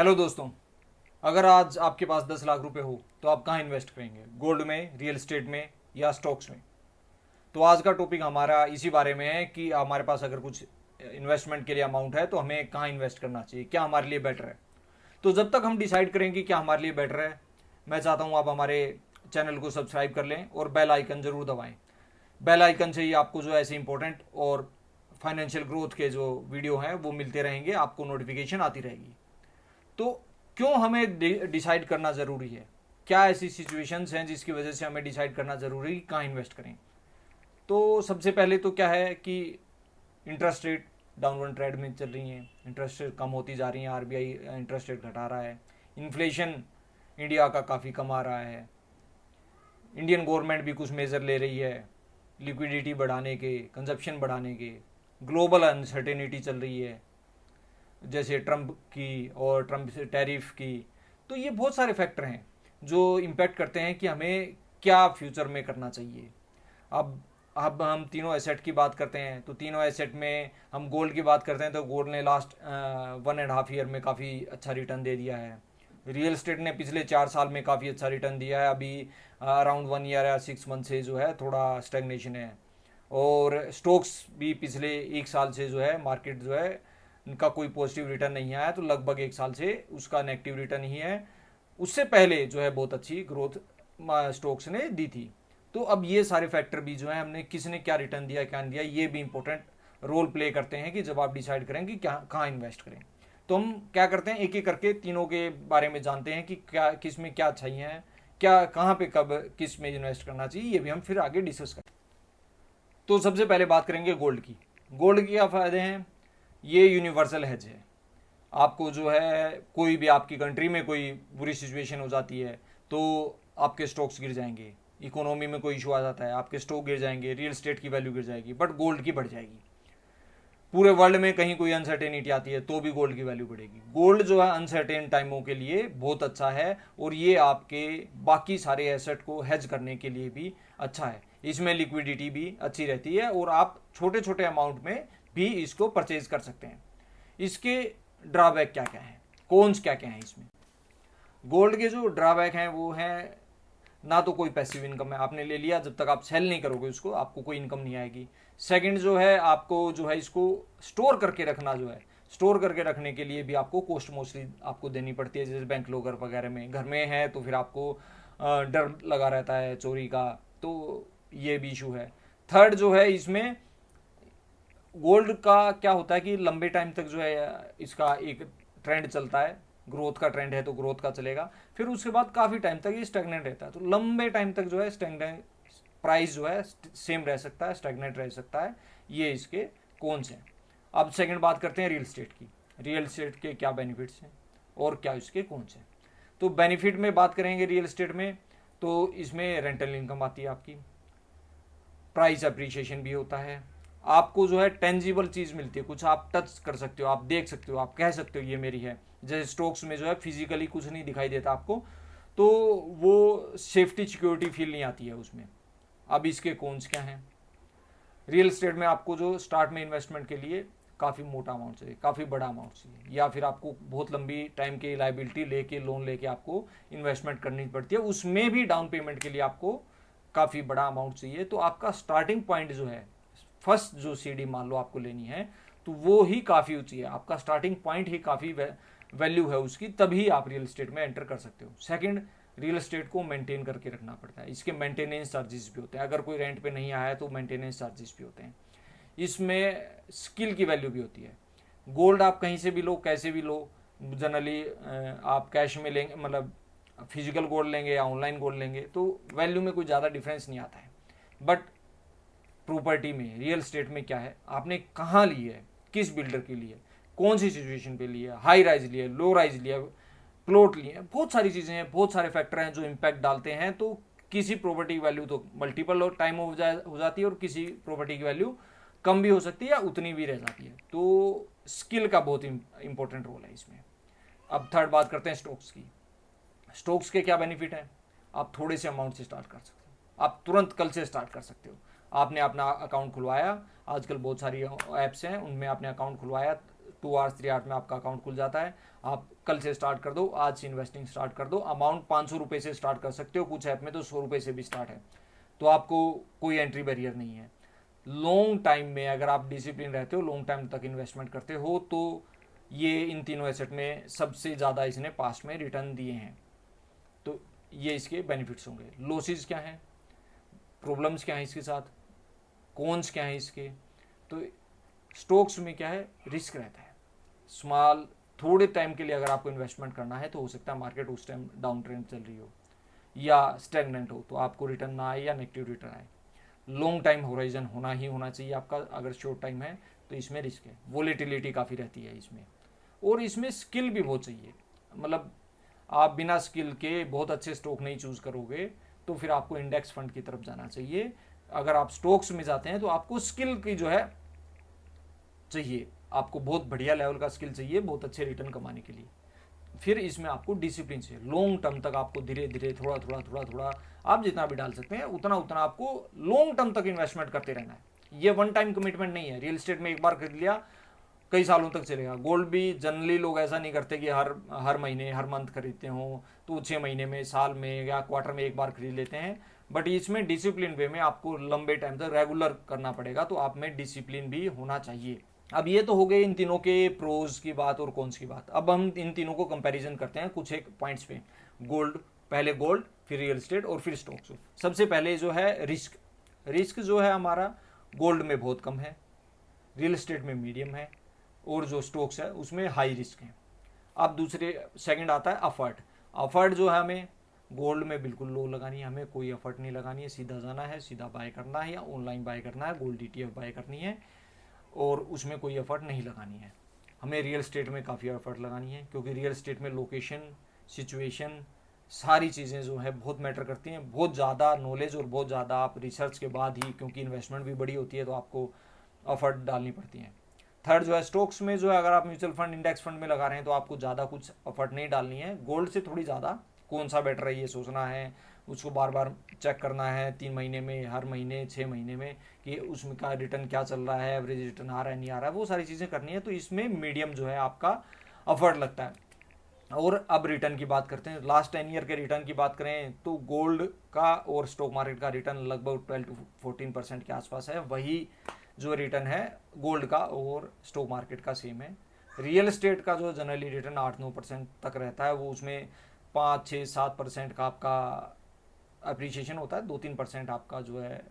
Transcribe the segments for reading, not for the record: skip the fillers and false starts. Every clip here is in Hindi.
हेलो दोस्तों। अगर आज आपके पास 10 लाख रुपए हो तो आप कहाँ इन्वेस्ट करेंगे? गोल्ड में, रियल एस्टेट में या स्टॉक्स में? तो आज का टॉपिक हमारा इसी बारे में है कि हमारे पास अगर कुछ इन्वेस्टमेंट के लिए अमाउंट है तो हमें कहाँ इन्वेस्ट करना चाहिए, क्या हमारे लिए बेटर है। तो जब तक हम डिसाइड करेंगे क्या हमारे लिए बेटर है, मैं चाहता हूँ आप हमारे चैनल को सब्सक्राइब कर लें और बेल आइकन ज़रूर दबाएं। बेल आइकन से ही आपको जो ऐसे इंपॉर्टेंट और फाइनेंशियल ग्रोथ के जो वीडियो हैं वो मिलते रहेंगे, आपको नोटिफिकेशन आती रहेगी। तो क्यों हमें डिसाइड करना ज़रूरी है? क्या ऐसी सिचुएशंस हैं जिसकी वजह से हमें डिसाइड करना ज़रूरी है कि कहाँ इन्वेस्ट करें? तो सबसे पहले तो क्या है कि इंटरेस्ट रेट डाउनवर्ड ट्रेंड में चल रही हैं, इंटरेस्ट रेट कम होती जा रही हैं, आरबीआई इंटरेस्ट रेट घटा रहा है, इन्फ्लेशन इंडिया का काफ़ी कम आ रहा है, इंडियन गवर्नमेंट भी कुछ मेज़र ले रही है लिक्विडिटी बढ़ाने के, कंजप्शन बढ़ाने के, ग्लोबल अनसर्टेनिटी चल रही है जैसे ट्रंप की और ट्रंप से टैरिफ की। तो ये बहुत सारे फैक्टर हैं जो इम्पेक्ट करते हैं कि हमें क्या फ्यूचर में करना चाहिए। अब हम तीनों एसेट की बात करते हैं तो तीनों एसेट में हम गोल्ड की बात करते हैं तो गोल्ड ने लास्ट 1.5 ईयर में काफ़ी अच्छा रिटर्न दे दिया है। रियल एस्टेट ने पिछले 4 साल में काफ़ी अच्छा रिटर्न दिया है। अभी अराउंड 1 ईयर या 6 मंथ से जो है थोड़ा स्टेगनेशन है। और स्टॉक्स भी पिछले 1 साल से जो है मार्केट जो है उनका कोई पॉजिटिव रिटर्न नहीं आया, तो लगभग 1 साल से उसका नेगेटिव रिटर्न ही है। उससे पहले जो है बहुत अच्छी ग्रोथ स्टॉक्स ने दी थी। तो अब ये सारे फैक्टर भी जो है हमने किसने क्या रिटर्न दिया क्या नहीं दिया ये भी इंपॉर्टेंट रोल प्ले करते हैं कि जब आप डिसाइड करें कि क्या कहाँ इन्वेस्ट करें। तो हम क्या करते हैं, एक एक करके तीनों के बारे में जानते हैं कि क्या किस में क्या चाहिए है, क्या कहाँ पे कब किस में इन्वेस्ट करना चाहिए, ये भी हम फिर आगे डिस्कस करें। तो सबसे पहले बात करेंगे गोल्ड की। गोल्ड के क्या फ़ायदे हैं? ये यूनिवर्सल हेज है। आपको जो है कोई भी आपकी कंट्री में कोई बुरी सिचुएशन हो जाती है तो आपके स्टॉक्स गिर जाएंगे, इकोनॉमी में कोई इशू आ जाता है आपके स्टॉक गिर जाएंगे, रियल स्टेट की वैल्यू गिर जाएगी, बट गोल्ड की बढ़ जाएगी। पूरे वर्ल्ड में कहीं कोई अनसर्टेनिटी आती है तो भी गोल्ड की वैल्यू बढ़ेगी। गोल्ड जो है अनसर्टेन टाइमों के लिए बहुत अच्छा है और ये आपके बाकी सारे एसेट को हेज करने के लिए भी अच्छा है। इसमें लिक्विडिटी भी अच्छी रहती है और आप छोटे छोटे अमाउंट में भी इसको परचेज कर सकते हैं। इसके ड्रॉबैक क्या क्या हैं, कॉन्स क्या क्या हैं इसमें? गोल्ड के जो ड्रॉबैक हैं वो हैं, ना तो कोई पैसिव इनकम है, आपने ले लिया जब तक आप सेल नहीं करोगे उसको आपको कोई इनकम नहीं आएगी। सेकंड जो है आपको जो है इसको स्टोर करके रखना, जो है स्टोर करके रखने के लिए भी आपको कॉस्ट मोस्टली आपको देनी पड़ती है। जैसे बैंक लॉकर वगैरह में घर में है तो फिर आपको डर लगा रहता है चोरी का, तो ये भी इशू है। थर्ड जो है इसमें गोल्ड का क्या होता है कि लंबे टाइम तक जो है इसका एक ट्रेंड चलता है, ग्रोथ का ट्रेंड है तो ग्रोथ का चलेगा, फिर उसके बाद काफ़ी टाइम तक ये स्टेगनेट रहता है। तो लंबे टाइम तक जो है स्टेगनेट प्राइस जो है सेम रह सकता है, स्टेगनेट रह सकता है। ये इसके कौन हैं। अब सेकंड बात करते हैं रियल स्टेट की। रियल स्टेट के क्या बेनिफिट्स हैं और क्या इसके कौन हैं। तो बेनिफिट में बात करेंगे रियल स्टेट में तो इसमें रेंटल इनकम आती है आपकी, प्राइस अप्रिशिएशन भी होता है, आपको जो है टेंजिबल चीज़ मिलती है, कुछ आप टच कर सकते हो, आप देख सकते हो, आप कह सकते हो ये मेरी है। जैसे स्टॉक्स में जो है फिजिकली कुछ नहीं दिखाई देता आपको, तो वो सेफ्टी सिक्योरिटी फील नहीं आती है उसमें। अब इसके कॉन्स क्या हैं? रियल एस्टेट में आपको जो स्टार्ट में इन्वेस्टमेंट के लिए काफ़ी मोटा अमाउंट चाहिए, काफ़ी बड़ा अमाउंट चाहिए, या फिर आपको बहुत लंबी टाइम की लाइबिलिटी लेके लोन लेके आपको इन्वेस्टमेंट करनी पड़ती है, उसमें भी डाउन पेमेंट के लिए आपको काफ़ी बड़ा अमाउंट चाहिए। तो आपका स्टार्टिंग पॉइंट जो है, फर्स्ट जो सीडी मान लो आपको लेनी है तो वो ही काफ़ी ऊंची है, आपका स्टार्टिंग पॉइंट ही काफ़ी वैल्यू है उसकी, तभी आप रियल एस्टेट में एंटर कर सकते हो। सेकंड, रियल एस्टेट को मेंटेन करके रखना पड़ता है, इसके मेंटेनेंस चार्जेस भी होते हैं, अगर कोई रेंट पे नहीं आया है तो मेंटेनेंस चार्जेस भी होते हैं। इसमें स्किल की वैल्यू भी होती है। गोल्ड आप कहीं से भी लो, कैसे भी लो, जनरली आप कैश में लेंगे, मतलब फिजिकल गोल्ड लेंगे या ऑनलाइन गोल्ड लेंगे तो वैल्यू में कोई ज़्यादा डिफरेंस नहीं आता है। बट प्रॉपर्टी में, रियल एस्टेट में क्या है, आपने कहाँ ली है, किस बिल्डर के लिए, कौन सी सिचुएशन पे ली है, हाई राइज लिया, लो राइज लिया, प्लॉट लिए, बहुत सारी चीज़ें हैं, बहुत सारे फैक्टर हैं जो इम्पैक्ट डालते हैं। तो किसी प्रॉपर्टी की वैल्यू तो मल्टीपल टाइम हो जाती है और किसी प्रॉपर्टी की वैल्यू कम भी हो सकती है या उतनी भी रह जाती है। तो स्किल का बहुत इंपॉर्टेंट रोल है इसमें। अब थर्ड बात करते हैं स्टॉक्स की। स्टॉक्स के क्या बेनिफिट हैं? आप थोड़े से अमाउंट से स्टार्ट कर सकते हो, आप तुरंत कल से स्टार्ट कर सकते हो। आपने अपना अकाउंट खुलवाया, आजकल बहुत सारी ऐप्स हैं उनमें आपने अकाउंट खुलवाया, 2 आवर्स 3 आवर्स में आपका अकाउंट खुल जाता है। आप कल से स्टार्ट कर दो, आज से इन्वेस्टिंग स्टार्ट कर दो। अमाउंट 500 रुपये से स्टार्ट कर सकते हो, कुछ ऐप में तो 100 रुपये से भी स्टार्ट है, तो आपको कोई एंट्री बैरियर नहीं है। लॉन्ग टाइम में अगर आप डिसिप्लिन रहते हो, लॉन्ग टाइम तक इन्वेस्टमेंट करते हो, तो ये इन तीनों एसेट में सबसे ज़्यादा इसने पास्ट में रिटर्न दिए हैं। तो ये इसके बेनिफिट्स होंगे। लॉसेस क्या हैं, प्रॉब्लम्स क्या हैं इसके साथ, कॉन्स क्या हैं इसके। तो स्टॉक्स में क्या है, रिस्क रहता है। स्मॉल थोड़े टाइम के लिए अगर आपको इन्वेस्टमेंट करना है तो हो सकता है मार्केट उस टाइम डाउन ट्रेंड चल रही हो या स्टेगनेंट हो, तो आपको रिटर्न ना आए या नेगेटिव रिटर्न आए। लॉन्ग टाइम होराइजन होना ही होना चाहिए आपका। अगर शॉर्ट टाइम है तो इसमें रिस्क है, वोलेटिलिटी काफ़ी रहती है इसमें, और इसमें स्किल भी बहुत चाहिए। मतलब आप बिना स्किल के बहुत अच्छे स्टॉक नहीं चूज़ करोगे, तो फिर आपको इंडेक्स फंड की तरफ जाना चाहिए। अगर आप स्टॉक्स में जाते हैं तो आपको स्किल की जो है चाहिए, आपको बहुत बढ़िया लेवल का स्किल चाहिए बहुत अच्छे रिटर्न कमाने के लिए। फिर इसमें आपको डिसिप्लिन चाहिए। लॉन्ग टर्म तक आपको धीरे धीरे थोड़ा थोड़ा थोड़ा थोड़ा आप जितना भी डाल सकते हैं उतना उतना आपको लॉन्ग टर्म तक इन्वेस्टमेंट करते रहना है। ये वन टाइम कमिटमेंट नहीं है। रियल एस्टेट में एक बार खरीद लिया कई सालों तक चलेगा। गोल्ड भी जनरली लोग ऐसा नहीं करते कि हर महीने हर मंथ खरीदते हो, तो 6 महीने में, साल में या क्वार्टर में एक बार खरीद लेते हैं। बट इसमें डिसिप्लिन वे में आपको लंबे टाइम तक रेगुलर करना पड़ेगा, तो आप में डिसिप्लिन भी होना चाहिए। अब ये तो हो गए इन तीनों के प्रोज की बात और कॉन्स की बात। अब हम इन तीनों को कंपैरिजन करते हैं कुछ एक पॉइंट्स पे। गोल्ड, पहले गोल्ड, फिर रियल एस्टेट और फिर स्टॉक्स। सबसे पहले जो है रिस्क, रिस्क जो है हमारा गोल्ड में बहुत कम है, रियल एस्टेट में मीडियम है, और जो स्टॉक्स है उसमें हाई रिस्क है। अब दूसरे सेकंड आता है अफर्ट। अफर्ट जो है हमें गोल्ड में बिल्कुल लो लगानी है, हमें कोई एफर्ट नहीं लगानी है, सीधा जाना है, सीधा बाय करना है या ऑनलाइन बाय करना है, गोल्ड ETF बाय करनी है, और उसमें कोई एफर्ट नहीं लगानी है। हमें रियल एस्टेट में काफ़ी एफर्ट लगानी है, क्योंकि रियल एस्टेट में लोकेशन, सिचुएशन, सारी चीज़ें जो है बहुत मैटर करती हैं। बहुत ज़्यादा नॉलेज और बहुत ज़्यादा आप रिसर्च के बाद ही, क्योंकि इन्वेस्टमेंट भी बड़ी होती है तो आपको एफर्ट डालनी पड़ती हैं। थर्ड जो है स्टॉक्स में जो है अगर आप म्यूचुअल फंड, इंडेक्स फंड में लगा रहे हैं तो आपको ज़्यादा कुछ एफर्ट नहीं डालनी है। गोल्ड से थोड़ी ज़्यादा, कौन सा बेटर है ये सोचना है, उसको बार बार चेक करना है 3 महीने में, हर महीने, 6 महीने में, कि उसमें का रिटर्न क्या चल रहा है, एवरेज रिटर्न आ रहा है नहीं आ रहा है, वो सारी चीज़ें करनी है। तो इसमें मीडियम जो है आपका एफर्ट लगता है। और अब रिटर्न की बात करते हैं। लास्ट 10 ईयर के रिटर्न की बात करें तो गोल्ड का और स्टॉक मार्केट का रिटर्न लगभग 12 to 14% के आसपास है। वही जो रिटर्न है गोल्ड का और स्टॉक मार्केट का सेम है। रियल एस्टेट का जो जनरली रिटर्न 8-9% तक रहता है, वो उसमें 5-6-7% का आपका अप्रिसिएशन होता है, 2-3% आपका जो है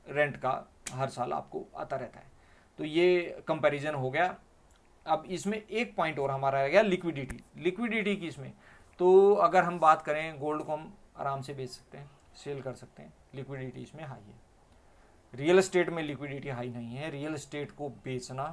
रेंट का हर साल आपको आता रहता है। तो ये कंपैरिजन हो गया। अब इसमें एक पॉइंट और हमारा रह गया, लिक्विडिटी। लिक्विडिटी की इसमें तो अगर हम बात करें, गोल्ड को हम आराम से बेच सकते हैं, सेल कर सकते हैं, लिक्विडिटी इसमें हाई है। रियल एस्टेट में लिक्विडिटी हाई नहीं है। रियल एस्टेट को बेचना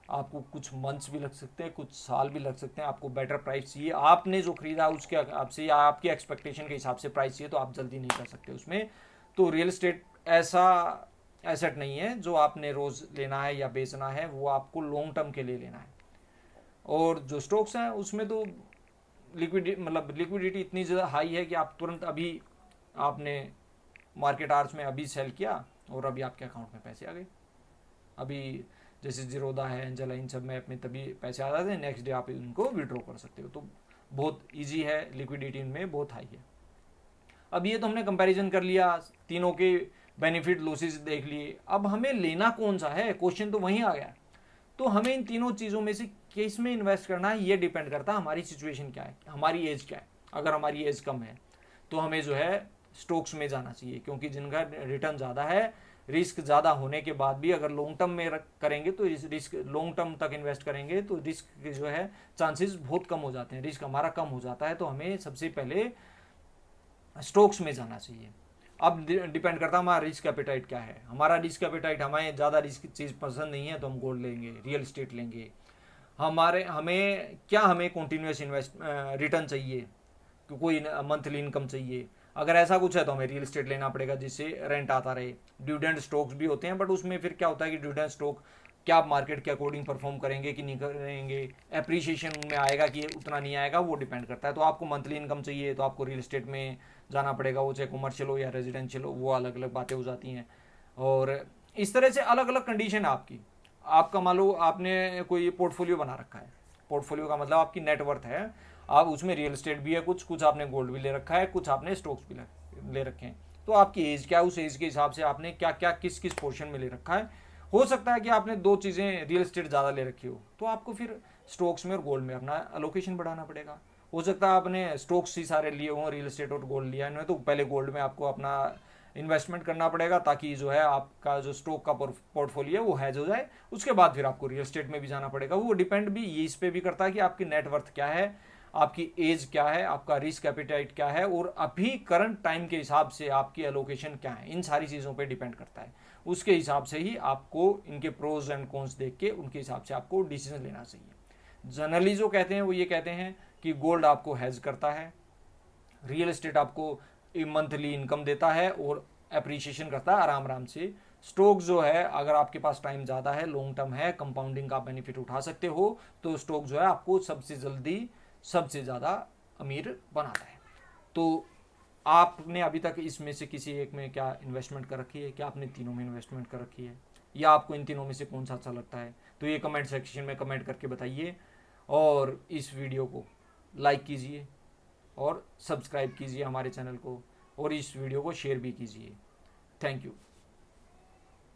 आपको कुछ मंथ्स भी लग सकते हैं, कुछ साल भी लग सकते हैं। आपको बेटर प्राइस चाहिए, आपने जो खरीदा उसके हिसाब से या आपकी एक्सपेक्टेशन के हिसाब से प्राइस चाहिए, तो आप जल्दी नहीं कर सकते उसमें। तो रियल एस्टेट ऐसा एसेट नहीं है जो आपने रोज़ लेना है या बेचना है, वो आपको लॉन्ग टर्म के लिए लेना है। और जो स्टॉक्स हैं उसमें तो लिक्विडिटी इतनी ज़्यादा हाई है कि आप तुरंत अभी आपने मार्केट आवर्स में अभी सेल किया और अभी आपके अकाउंट में पैसे आ गए। अभी जैसे जीरोदा है, एंजल है, इन सब में अपने तभी पैसे आ जाते हैं, नेक्स्ट डे आप उनको विड्रॉ कर सकते हो। तो बहुत इजी है, लिक्विडिटी इनमें बहुत हाई है। अब ये तो हमने कंपैरिजन कर लिया, तीनों के बेनिफिट लॉसेस देख लिए। अब हमें लेना कौन सा है, क्वेश्चन तो वहीं आ गया। तो हमें इन तीनों चीज़ों में से किस में इन्वेस्ट करना है, ये डिपेंड करता है हमारी सिचुएशन क्या है, हमारी एज क्या है। अगर हमारी एज कम है तो हमें जो है स्टॉक्स में जाना चाहिए, क्योंकि जिनका रिटर्न ज़्यादा है, रिस्क ज़्यादा होने के बाद भी अगर लॉन्ग टर्म में करेंगे तो रिस्क, लॉन्ग टर्म तक इन्वेस्ट करेंगे तो रिस्क जो है चांसेस बहुत कम हो जाते हैं, रिस्क हमारा कम हो जाता है। तो हमें सबसे पहले स्टॉक्स में जाना चाहिए। अब डिपेंड करता है हमारा रिस्क एपेटाइट क्या है। हमारा रिस्क एपेटाइट, हमें ज़्यादा रिस्क चीज़ पसंद नहीं है तो हम गोल्ड लेंगे, रियल एस्टेट लेंगे। हमें कॉन्टीन्यूस रिटर्न चाहिए, कोई मंथली इनकम चाहिए। अगर ऐसा कुछ है तो हमें रियल एस्टेट लेना पड़ेगा जिससे रेंट आता रहे। डिविडेंड स्टॉक्स भी होते हैं, बट उसमें फिर क्या होता है कि डिविडेंड स्टॉक क्या आप मार्केट के अकॉर्डिंग परफॉर्म करेंगे कि नहीं करेंगे, एप्रिसिएशन उनमें आएगा कि उतना नहीं आएगा, वो डिपेंड करता है। तो आपको मंथली इनकम चाहिए तो आपको रियल एस्टेट में जाना पड़ेगा, वो चाहे कमर्शियल हो या रेजिडेंशियल हो, वो अलग अलग बातें हो जाती हैं। और इस तरह से अलग अलग कंडीशन है आपकी। आपका मान लो आपने कोई पोर्टफोलियो बना रखा है, पोर्टफोलियो का मतलब आपकी नेटवर्थ है, आप उसमें रियल एस्टेट भी है, कुछ कुछ आपने गोल्ड भी ले रखा है, कुछ आपने स्टॉक्स भी ले रखे हैं। तो आपकी एज क्या है, उस एज के हिसाब से आपने क्या क्या किस किस पोर्शन में ले रखा है। हो सकता है कि आपने दो चीज़ें रियल एस्टेट ज़्यादा ले रखी हो, तो आपको फिर स्टॉक्स में और गोल्ड में अपना अलोकेशन बढ़ाना पड़ेगा। हो सकता है आपने स्टॉक्स ही सारे लिए हों, रियल एस्टेट और गोल्ड लिया है, तो पहले गोल्ड में आपको अपना इन्वेस्टमेंट करना पड़ेगा, ताकि जो है आपका जो स्टॉक का पोर्टफोलियो है वो हैज हो जाए। उसके बाद फिर आपको रियल एस्टेट में भी जाना पड़ेगा। वो डिपेंड भी ये इस पे भी करता है कि आपकी नेटवर्थ क्या है, आपकी एज क्या है, आपका रिस्क एपिटाइट क्या है, और अभी करंट टाइम के हिसाब से आपकी एलोकेशन क्या है, इन सारी चीज़ों पे डिपेंड करता है। उसके हिसाब से ही आपको इनके प्रोज एंड कॉन्स देख के उनके हिसाब से आपको डिसीजन लेना चाहिए। जनरली जो कहते हैं वो ये कहते हैं कि गोल्ड आपको हैज करता है, रियल एस्टेट आपको मंथली इनकम देता है और अप्रिसिएशन करता है आराम आराम से। स्टॉक जो है अगर आपके पास टाइम ज़्यादा है, लॉन्ग टर्म है, कंपाउंडिंग का बेनिफिट उठा सकते हो, तो स्टॉक जो है आपको सबसे जल्दी सबसे ज़्यादा अमीर बनाता है। तो आपने अभी तक इसमें से किसी एक में क्या इन्वेस्टमेंट कर रखी है, क्या आपने तीनों में इन्वेस्टमेंट कर रखी है, या आपको इन तीनों में से कौन सा अच्छा लगता है? तो ये कमेंट सेक्शन में कमेंट करके बताइए, और इस वीडियो को लाइक कीजिए और सब्सक्राइब कीजिए हमारे चैनल को, और इस वीडियो को शेयर भी कीजिए। Thank you.